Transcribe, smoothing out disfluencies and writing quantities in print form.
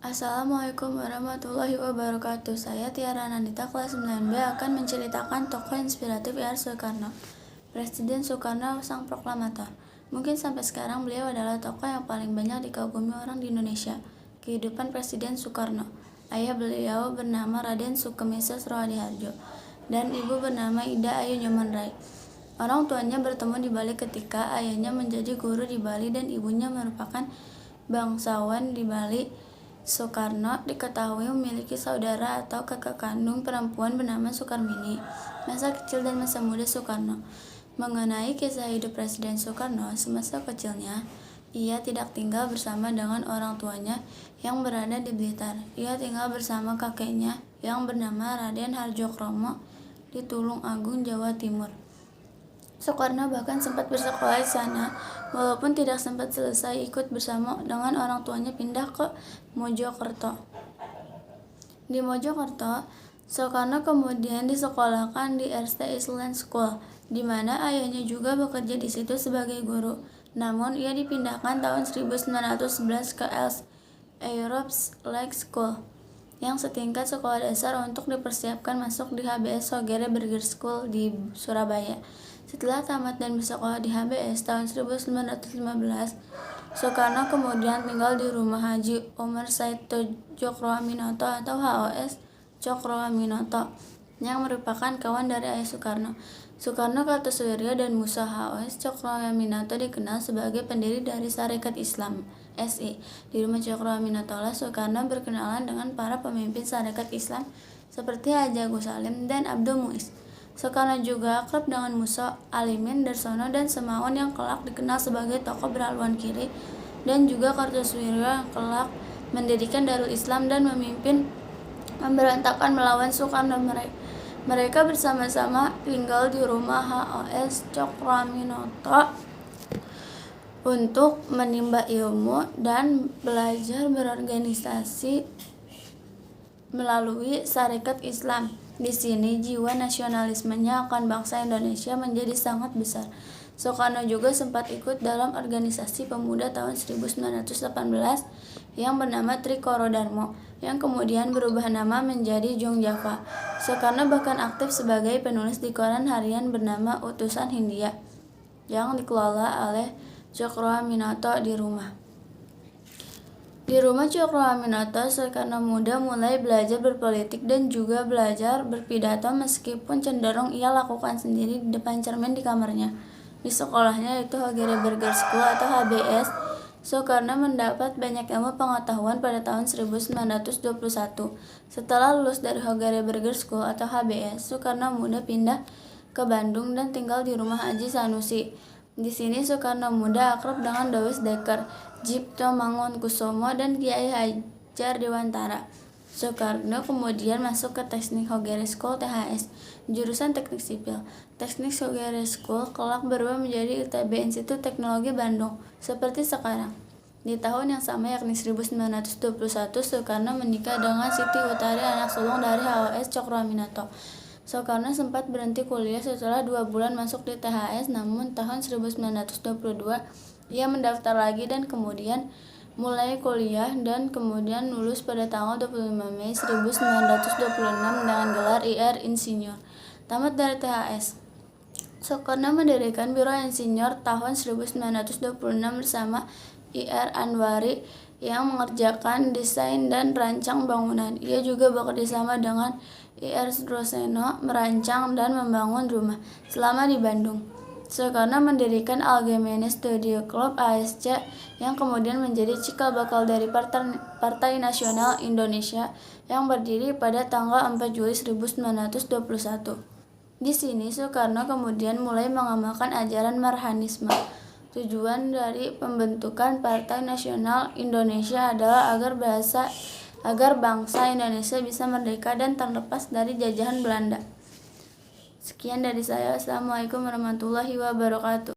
Assalamualaikum warahmatullahi wabarakatuh. Saya Tiara Nandita kelas 9B akan menceritakan tokoh inspiratif R. Soekarno. Presiden Soekarno sang proklamator. Mungkin sampai sekarang beliau adalah tokoh yang paling banyak dikagumi orang di Indonesia. Kehidupan Presiden Soekarno. Ayah beliau bernama Raden Sukemisa Surahadiharjo dan ibu bernama Ida Ayu Nyoman-Rai. Orang tuanya bertemu di Bali ketika ayahnya menjadi guru di Bali dan ibunya merupakan bangsawan di Bali. Soekarno diketahui memiliki saudara atau kakak kandung perempuan bernama Sukarmini. Masa kecil dan masa muda Soekarno. Mengenai kisah hidup Presiden Soekarno semasa kecilnya, ia tidak tinggal bersama dengan orang tuanya yang berada di Blitar. Ia tinggal bersama kakeknya yang bernama Raden Harjokromo di Tulung Agung, Jawa Timur. Soekarno bahkan sempat bersekolah di sana, walaupun tidak sempat selesai ikut bersama dengan orang tuanya pindah ke Mojokerto. Di Mojokerto, Soekarno kemudian disekolahkan di Erste Island School, di mana ayahnya juga bekerja di situ sebagai guru. Namun, ia dipindahkan tahun 1911 ke Els Europe's Lake School, yang setingkat sekolah dasar untuk dipersiapkan masuk di HBS Hogere Berger School di Surabaya. Setelah tamat dan bersekolah di HBS tahun 1915, Soekarno kemudian tinggal di rumah Haji Omar Said Cokroaminoto atau HOS Cokroaminoto, yang merupakan kawan dari ayah Soekarno. Soekarno, Kartosuwiryo, dan Musa HOS Cokroaminoto dikenal sebagai pendiri dari Sarekat Islam SI. Di rumah Cokroaminoto lah Soekarno berkenalan dengan para pemimpin Sarekat Islam seperti Haji Agus Salim dan Abdul Muiz. Soekarno juga akrab dengan Musa, Alimin, Darsono, dan Semaun yang kelak dikenal sebagai tokoh berhaluan kiri, dan juga Kartosuwiryo yang kelak mendirikan Darul Islam dan memimpin pemberontakan melawan Soekarno. Mereka bersama-sama tinggal di rumah HOS Cokroaminoto untuk menimba ilmu dan belajar berorganisasi melalui Sarekat Islam. Di sini jiwa nasionalismenya akan bangsa Indonesia menjadi sangat besar. Soekarno juga sempat ikut dalam organisasi pemuda tahun 1918 yang bernama Trikoro Darmo, yang kemudian berubah nama menjadi Jong Java. Soekarno bahkan aktif sebagai penulis di koran harian bernama Utusan Hindia, yang dikelola oleh Cokroaminoto di rumah. Di rumah Cokroaminoto, Soekarno muda mulai belajar berpolitik dan juga belajar berpidato, meskipun cenderung ia lakukan sendiri di depan cermin di kamarnya. Di sekolahnya, yaitu Hogere Berger School atau HBS, Soekarno mendapat banyak ilmu pengetahuan pada tahun 1921. Setelah lulus dari Hogere Berger School atau HBS, Soekarno muda pindah ke Bandung dan tinggal di rumah Haji Sanusi. Di sini Soekarno muda akrab dengan Dawes Dekker, Cipto Mangunkusumo, dan Kiai Hajar Dewantara. Soekarno kemudian masuk ke Teknik Hogere School THS, jurusan Teknik Sipil. Teknik Hogere School kelak berubah menjadi ITB, Institut Teknologi Bandung, seperti sekarang. Di tahun yang sama, yakni 1921, Soekarno menikah dengan Siti Utari, anak sulung dari HOS Cokroaminoto. Soekarno sempat berhenti kuliah setelah 2 bulan masuk di THS, namun tahun 1922 ia mendaftar lagi dan kemudian mulai kuliah dan kemudian lulus pada tanggal 25 Mei 1926 dengan gelar IR Insinyur. Tamat dari THS, Soekarno mendirikan Biro Insinyur tahun 1926 bersama IR Anwari yang mengerjakan desain dan rancang bangunan. Ia juga bekerja sama dengan IR Roseno merancang dan membangun rumah. Selama di Bandung, Soekarno mendirikan Algemene Studio Club ASC yang kemudian menjadi cikal bakal dari Partai Nasional Indonesia yang berdiri pada tanggal 4 Juli 1921. Di sini Soekarno kemudian mulai mengamalkan ajaran Marhanisme. Tujuan dari pembentukan Partai Nasional Indonesia adalah agar bangsa Indonesia bisa merdeka dan terlepas dari jajahan Belanda. Sekian dari saya. Assalamualaikum warahmatullahi wabarakatuh.